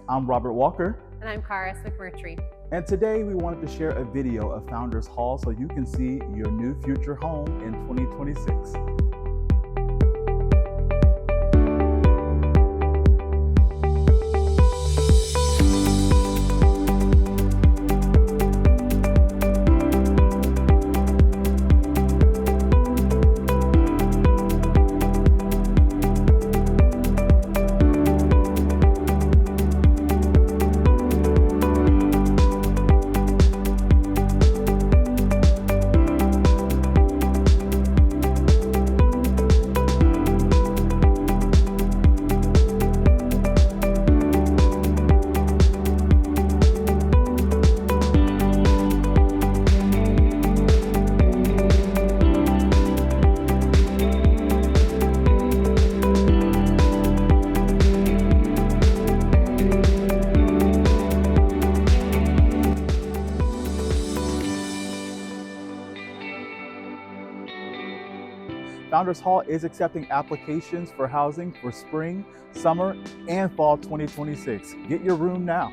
I'm Robert Walker. And I'm Karis with Mercury. And today we wanted to share a video of Founders Hall so you can see your new future home in 2026. Founders Hall is accepting applications for housing for spring, summer, and fall 2026. Get your room now.